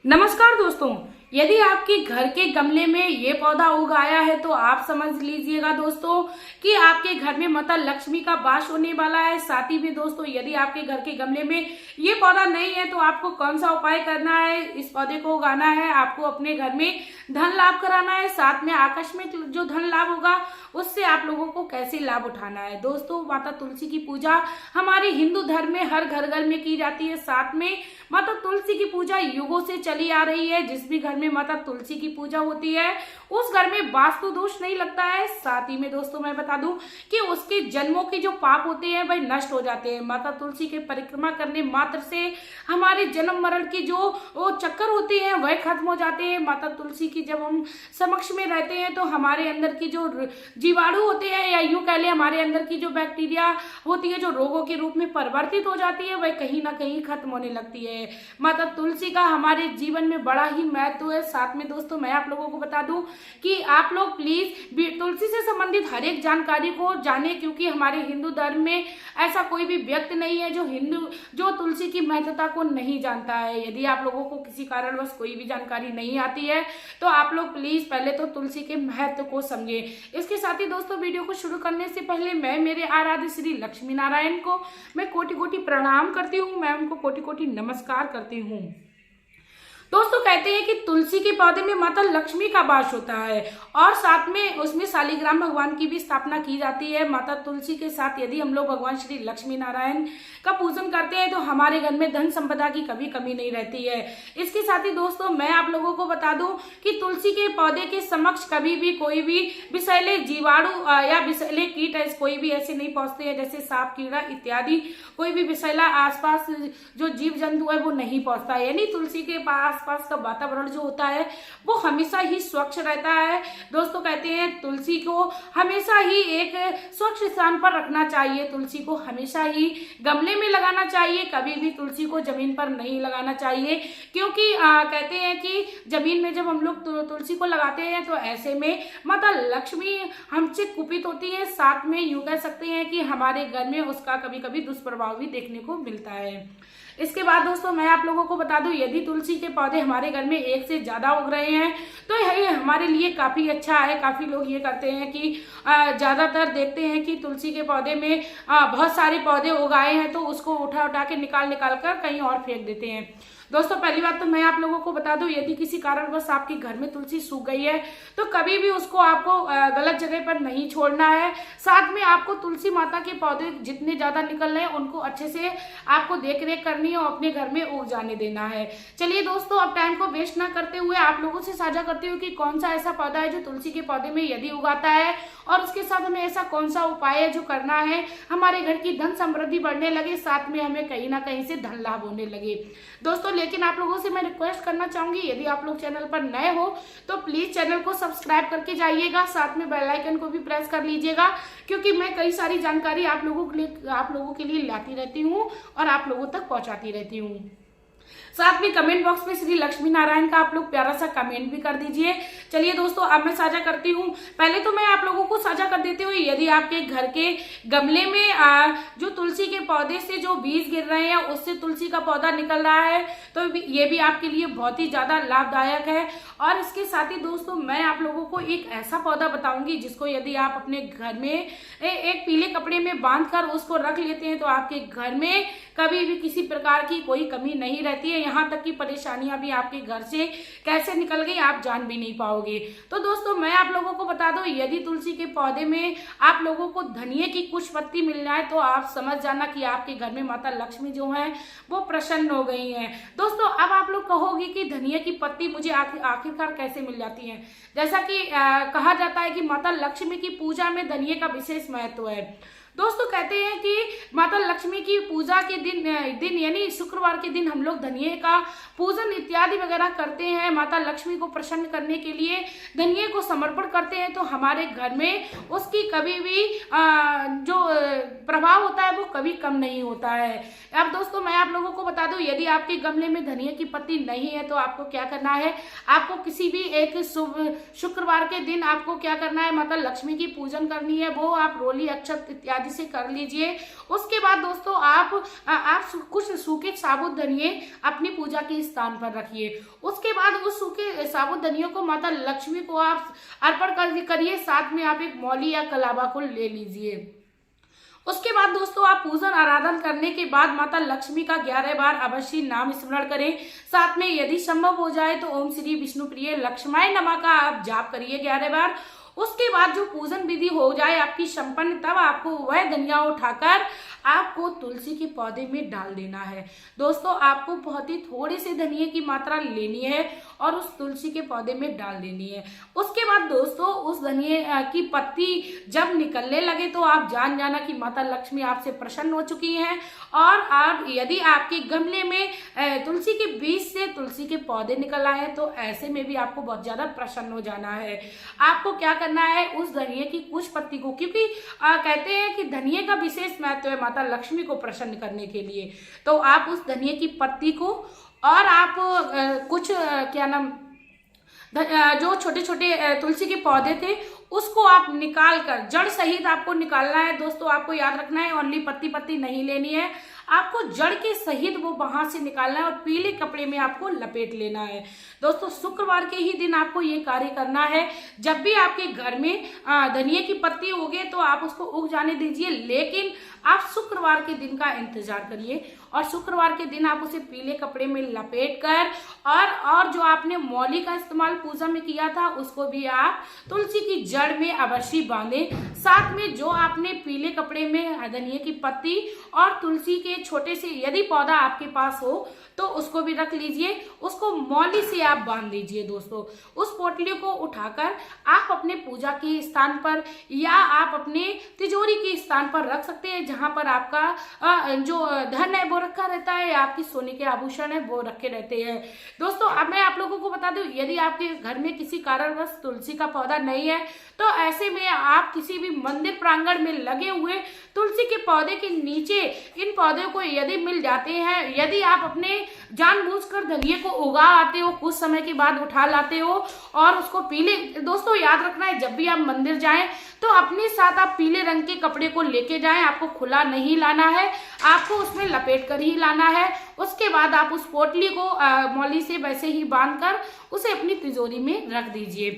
नमस्कार दोस्तों, यदि आपके घर के गमले में ये पौधा उगाया है तो आप समझ लीजिएगा दोस्तों कि आपके घर में माता लक्ष्मी का वास होने वाला है। साथ ही में दोस्तों, यदि आपके घर के गमले में ये पौधा नहीं है तो आपको कौन सा उपाय करना है, इस पौधे को उगाना है। आपको अपने घर में धन लाभ कराना है, साथ में आकस्मिक जो धन लाभ होगा उससे आप लोगों को कैसे लाभ उठाना है। दोस्तों, माता तुलसी की पूजा हमारे हिंदू धर्म में हर घर घर में की जाती है। साथ में माता तुलसी की पूजा युगों से चली आ रही है। जिस भी घर में माता तुलसी की पूजा होती है उस घर में वास्तु दोष नहीं लगता है। साथ ही में दोस्तों, मैं बता दूं कि उसके जन्मों के जो पाप होते हैं वह नष्ट हो जाते हैं। माता तुलसी के परिक्रमा करने मात्र से हमारे जन्म मरण की जो वो चक्कर होते हैं वह खत्म हो जाते हैं। माता तुलसी की जब हम समक्ष में रहते हैं तो हमारे अंदर की जो जीवाणु होते हैं, या यूं कह ले हमारे अंदर की जो बैक्टीरिया होती है जो रोगों के रूप में परिवर्तित हो जाती है, वह कहीं ना कहीं खत्म होने लगती है। माता तुलसी का हमारे जीवन में बड़ा ही महत्व है। साथ में दोस्तों, मैं आप लोगों को बता दूं कि आप लोग प्लीज तुलसी से संबंधित हर एक जानकारी को जाने, क्योंकि हमारे हिंदू धर्म में ऐसा कोई भी व्यक्ति नहीं है जो तुलसी की महत्वता को नहीं जानता है। यदि आप लोगों को किसी कारणवश कोई भी जानकारी नहीं आती है तो आप लोग प्लीज पहले तो तुलसी के महत्व को समझे। इसके साथ ही दोस्तों, वीडियो को शुरू करने से पहले मैं मेरे आराध्य श्री लक्ष्मी नारायण को मैं कोटि कोटि प्रणाम करती हूँ, मैं उनको कोटि कोटि नमस्कार करती हूँ। दोस्तों, कहते हैं कि तुलसी के पौधे में माता लक्ष्मी का वास होता है और साथ में उसमें शालिग्राम भगवान की भी स्थापना की जाती है। माता तुलसी के साथ यदि हम लोग भगवान श्री लक्ष्मी नारायण का पूजन करते हैं तो हमारे घर में धन संपदा की कभी कमी नहीं रहती है। इसके साथ ही दोस्तों, मैं आप लोगों को बता दूं कि तुलसी के पौधे के समक्ष कभी भी कोई भी विषैले जीवाणु या विषैले कीट कोई भी ऐसे नहीं पहुंचते हैं, जैसे सांप, कीड़ा इत्यादि कोई भी विषैला आसपास जो जीव जंतु है वो नहीं पहुंचता है। यानी तुलसी के आसपास का वातावरण जो होता है वो हमेशा ही स्वच्छ रहता है। दोस्तों, कहते हैं तुलसी को हमेशा ही एक स्वच्छ स्थान पर रखना चाहिए। तुलसी को हमेशा ही गमले में लगाना चाहिए, कभी भी तुलसी को जमीन पर नहीं लगाना चाहिए, क्योंकि कहते हैं कि जमीन में जब हम लोग तुलसी को लगाते हैं तो ऐसे में माता लक्ष्मी हमसे कुपित होती है। साथ में यूं कह सकते हैं कि हमारे घर में उसका कभी कभी दुष्प्रभाव भी देखने को मिलता है। इसके बाद दोस्तों, मैं आप लोगों को बता दूं, यदि तुलसी के पौधे हमारे घर में एक से ज्यादा उग रहे हैं तो ये हमारे लिए काफी अच्छा है। काफी लोग ये करते हैं कि ज्यादातर देखते हैं कि तुलसी के पौधे में बहुत सारे पौधे उगाए हैं तो उसको उठा के निकाल कर कहीं और फेंक देते हैं। दोस्तों, पहली बात तो मैं आप लोगों को बता दूं, यदि किसी कारणवश आपके घर में तुलसी सूख गई है तो कभी भी उसको आपको गलत जगह पर नहीं छोड़ना है। साथ में आपको तुलसी माता के पौधे जितने ज्यादा निकल रहे हैं उनको अच्छे से आपको देख रेख करनी है और अपने घर में उग जाने देना है। चलिए दोस्तों, अब टाइम को वेस्ट ना करते हुए आप लोगों से साझा करती हूँ कि कौन सा ऐसा पौधा है जो तुलसी के पौधे में यदि उगाता है और उसके साथ हमें ऐसा कौन सा उपाय है जो करना है हमारे घर की धन समृद्धि बढ़ने लगे, साथ में हमें कहीं ना कहीं से धन लाभ होने लगे। दोस्तों, लेकिन आप लोगों से मैं रिक्वेस्ट करना चाहूंगी, यदि आप लोग चैनल पर नए हो तो प्लीज चैनल को सब्सक्राइब करके जाइएगा, साथ में बेल आइकन को भी प्रेस कर लीजिएगा, क्योंकि मैं कई सारी जानकारी आप लोगों के लिए लाती रहती हूँ और आप लोगों तक पहुंचाती रहती हूँ। साथ में कमेंट बॉक्स में श्री लक्ष्मी नारायण का आप लोग प्यारा सा कमेंट भी कर दीजिए। चलिए दोस्तों, अब मैं साझा करती हूँ। पहले तो मैं आप लोगों को साझा कर देती हूँ, यदि आपके घर के गमले में जो तुलसी के पौधे से जो बीज गिर रहे हैं उससे तुलसी का पौधा निकल रहा है तो ये भी आपके लिए बहुत ही ज्यादा लाभदायक है। और इसके साथ ही दोस्तों, मैं आप लोगों को एक ऐसा पौधा बताऊंगी जिसको यदि आप अपने घर में एक पीले कपड़े में बांध कर उसको रख लेते हैं तो आपके घर में कभी भी किसी प्रकार की कोई कमी नहीं रहती है। यहाँ तक की परेशानियां भी आपके घर से कैसे निकल गई आप जान भी नहीं पाओगे। तो दोस्तों, मैं आप लोगों को बता दूं, यदि तुलसी के पौधे में आप लोगों को धनिये की कुछ पत्ती मिल जाए तो आप समझ जाना कि आपके घर में माता लक्ष्मी जो है वो प्रसन्न हो गई हैं। दोस्तों, अब आप लोग कहोगे कि धनिये की पत्ती मुझे आखिरकार कैसे मिल जाती है। जैसा कि कहा जाता है कि माता लक्ष्मी की पूजा में धनिये का विशेष महत्व है। दोस्तों, कहते हैं कि माता लक्ष्मी की पूजा के दिन यानी शुक्रवार के दिन हम लोग धनिये का पूजन इत्यादि वगैरह करते हैं। माता लक्ष्मी को प्रसन्न करने के लिए धनिये को समर्पण करते हैं तो हमारे घर में उसकी कभी भी जो प्रभाव होता है वो कभी कम नहीं होता है। अब दोस्तों, मैं आप लोगों को बता दूं, यदि आपके गमले में धनिये की पत्ती नहीं है तो आपको क्या करना है, आपको किसी भी एक शुक्रवार के दिन आपको क्या करना है, माता लक्ष्मी की पूजन करनी है। वो आप रोली अक्षत इत्यादि इत्यादि से कर लीजिए। उसके बाद दोस्तों आप कुछ सूखे साबुत धनिये अपनी पूजा के स्थान पर रखिए। उसके बाद उस सूखे साबुत धनियों को माता लक्ष्मी को आप अर्पण करिए। साथ में आप एक मौली या कलावा को ले लीजिए। उसके बाद दोस्तों आप पूजन आराधन करने के बाद माता लक्ष्मी का 11 बार अवश्य नाम स्मरण करें। साथ में यदि संभव हो जाए तो ओम श्री विष्णु प्रिय लक्ष्माय नमः का आप जाप करिए 11 बार। उसके बाद जो पूजन विधि हो जाए आपकी संपन्न, तब आपको वह धनिया उठाकर आपको तुलसी के पौधे में डाल देना है। दोस्तों आपको बहुत ही थोड़ी सी धनिया की मात्रा लेनी है और उस तुलसी के पौधे में डाल देनी है। उसके बाद दोस्तों उस धनिया की पत्ती जब निकलने लगे तो आप जान जाना कि माता लक्ष्मी आपसे प्रसन्न हो चुकी हैं। और यदि आपके गमले में तुलसी के बीज से तुलसी के पौधे निकल आए तो ऐसे में भी आपको बहुत ज्यादा प्रसन्न हो जाना है। आपको क्या करना है, उस धनिया की कुछ पत्ती को, क्योंकि कहते हैं कि धनिया का विशेष महत्व है माता लक्ष्मी को प्रसन्न करने के लिए, तो आप उस धनिया की पत्ती को और आप कुछ जो छोटे छोटे तुलसी के पौधे थे उसको आप निकाल कर जड़ सहित आपको निकालना है। दोस्तों आपको याद रखना है ओनली पत्ती पत्ती नहीं लेनी है, आपको जड़ के सहित वो वहां से निकालना है और पीले कपड़े में आपको लपेट लेना है। दोस्तों शुक्रवार के ही दिन आपको ये कार्य करना है। जब भी आपके घर में धनिया की पत्ती उगे तो आप उसको उग जाने दीजिए, लेकिन आप शुक्रवार के दिन का इंतजार करिए और शुक्रवार के दिन आप उसे पीले कपड़े में लपेट कर और जो आपने मौली का इस्तेमाल पूजा में किया था उसको भी आप तुलसी की जड़ में अवश्य बांधें। साथ में जो आपने पीले कपड़े में धनिया की पत्ती और तुलसी के छोटे से यदि पौधा आपके पास हो तो उसको भी रख लीजिए, उसको मौली से आप बांध दीजिए। दोस्तों उस पोटली को उठाकर आप अपने पूजा के स्थान पर या आप अपने तिजोरी के स्थान पर रख सकते हैं, जहां पर आपका जो धन है वो रखा रहता है या आपकी सोने के आभूषण है वो रखे रहते हैं। दोस्तों अब मैं आप लोगों को बता दूं, यदि आपके घर में किसी कारणवश तुलसी का पौधा नहीं है तो ऐसे में आप किसी भी मंदिर प्रांगण में लगे हुए तुलसी के पौधे के नीचे इन पौधों को यदि मिल जाते हैं, यदि आप अपने जानबूझकर धनिया को उगा आते हो, कुछ समय के बाद उठा लाते हो और उसको पीले, दोस्तों याद रखना है जब भी आप मंदिर जाएं तो अपने साथ आप पीले रंग के कपड़े को लेके जाएं। आपको खुला नहीं लाना है, आपको उसमें लपेट कर ही लाना है। उसके बाद आप उस पोटली को मौली से वैसे ही बांधकर उसे अपनी तिजोरी में रख दीजिए।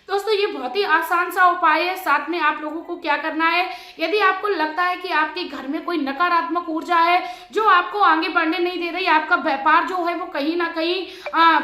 दोस्तों ये बहुत ही आसान सा उपाय है। साथ में आप लोगों को क्या करना है, यदि आपको लगता है कि आपके घर में कोई नकारात्मक ऊर्जा है जो आपको आगे बढ़ने नहीं दे रही, आपका व्यापार जो है वो कहीं ना कहीं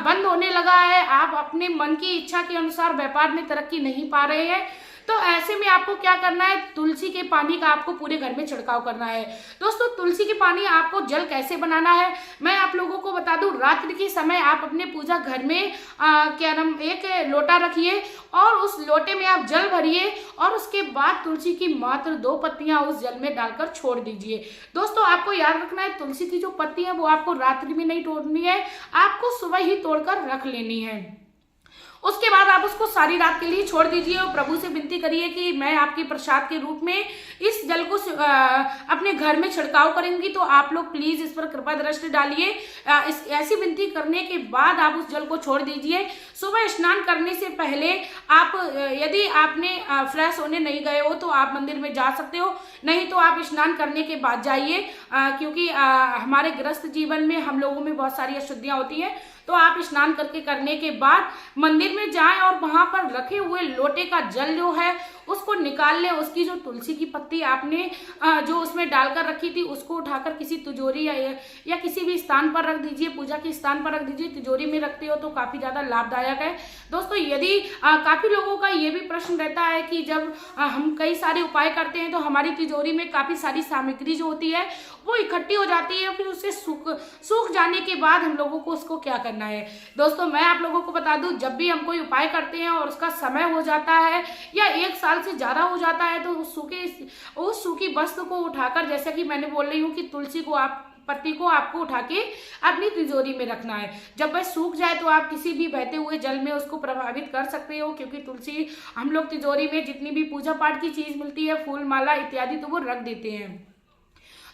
बंद होने लगा है, आप अपने मन की इच्छा के अनुसार व्यापार में तरक्की नहीं पा रहे हैं, तो ऐसे में आपको क्या करना है, तुलसी के पानी का आपको पूरे घर में छिड़काव करना है। दोस्तों तुलसी के पानी आपको जल कैसे बनाना है मैं आप लोगों को बता दूं। रात्रि के समय आप अपने पूजा घर में एक लोटा रखिए और उस लोटे में आप जल भरिए और उसके बाद तुलसी की मात्र 2 पत्तियां उस जल में डालकर छोड़ दीजिए। दोस्तों आपको याद रखना है तुलसी की जो पत्ती है वो आपको रात्रि में नहीं तोड़नी है, आपको सुबह ही तोड़कर रख लेनी है। उसके बाद आप उसको सारी रात के लिए छोड़ दीजिए और प्रभु से विनती करिए कि मैं आपके प्रसाद के रूप में इस जल को अपने घर में छिड़काव करूंगी, तो आप लोग प्लीज इस पर कृपा दृष्टि डालिए। ऐसी विनती करने के बाद आप उस जल को छोड़ दीजिए। सुबह स्नान करने से पहले आप यदि आपने फ्रेश होने नहीं गए हो तो आप मंदिर में जा सकते हो, नहीं तो आप स्नान करने के बाद जाइए, क्योंकि हमारे गृहस्थ जीवन में हम लोगों में बहुत सारी अशुद्धियां होती हैं। तो आप स्नान करने के बाद मंदिर में जाएं और वहां पर रखे हुए लोटे का जल जो है उसको निकाल लें। उसकी जो तुलसी की पत्ती आपने जो उसमें डालकर रखी थी उसको उठाकर किसी तिजोरी या किसी भी स्थान पर रख दीजिए, पूजा के स्थान पर रख दीजिए। तिजोरी में रखते हो तो काफी ज्यादा लाभदायक है। दोस्तों यदि काफी लोगों का ये भी प्रश्न रहता है कि जब हम कई सारे उपाय करते हैं तो हमारी तिजोरी में काफी सारी सामग्री जो होती है वो इकट्ठी हो जाती है, फिर उसे सूख जाने के बाद हम लोगों को उसको क्या करना है। दोस्तों मैं आप लोगों को बता दूं, जब भी हम कोई उपाय करते हैं और उसका समय हो जाता है या 1 साल से ज्यादा हो जाता है तो उस सूखी वस्तु को उठाकर, जैसा कि मैंने बोल रही हूँ कि तुलसी को पत्ती को आपको उठा के अपनी तिजोरी में रखना है। जब वह सूख जाए तो आप किसी भी बहते हुए जल में उसको प्रभावित कर सकते हो, क्योंकि तुलसी हम लोग तिजोरी में जितनी भी पूजा पाठ की चीज मिलती है, फूल माला इत्यादि, तो वो रख देते हैं।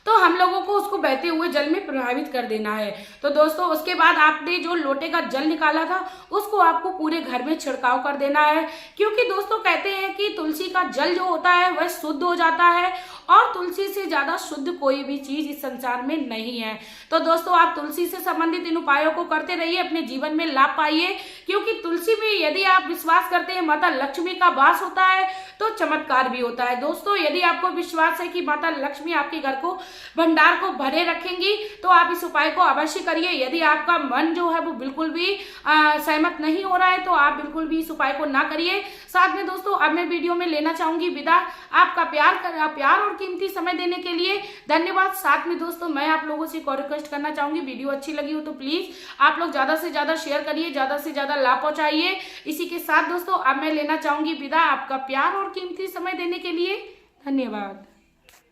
तो हम लोगों को उसको बहते हुए जल में प्रभावित कर देना है। तो दोस्तों उसके बाद आपने जो लोटे का जल निकाला था उसको आपको पूरे घर में छिड़काव कर देना है, क्योंकि दोस्तों कहते हैं कि तुलसी का जल जो होता है वह शुद्ध हो जाता है और तुलसी से ज्यादा शुद्ध कोई भी चीज इस संसार में नहीं है। तो दोस्तों आप तुलसी से संबंधित इन उपायों को करते रहिए, अपने जीवन में लाभ पाइए, क्योंकि तुलसी में यदि आप विश्वास करते हैं माता लक्ष्मी का वास होता है तो चमत्कार भी होता है। दोस्तों यदि आपको विश्वास है कि माता लक्ष्मी आपके घर को भंडार को भरे रखेंगी तो आप इस उपाय को अवश्य करिए। यदि आपका मन जो है वो बिल्कुल भी सहमत नहीं हो रहा है तो आप बिल्कुल भी इस उपाय को ना करिए। साथ में दोस्तों अब मैं वीडियो में लेना चाहूंगी विदा। आपका प्यार और कीमती समय देने के लिए धन्यवाद। साथ में दोस्तों मैं आप लोगों से एक और रिक्वेस्ट करना चाहूंगी, वीडियो अच्छी लगी हो तो प्लीज आप लोग ज्यादा से ज्यादा शेयर करिए, ज्यादा से ज्यादा लाभ पहुंचाइए। इसी के साथ दोस्तों अब मैं लेना चाहूंगी विदा। आपका प्यार और कीमती समय देने के लिए धन्यवाद।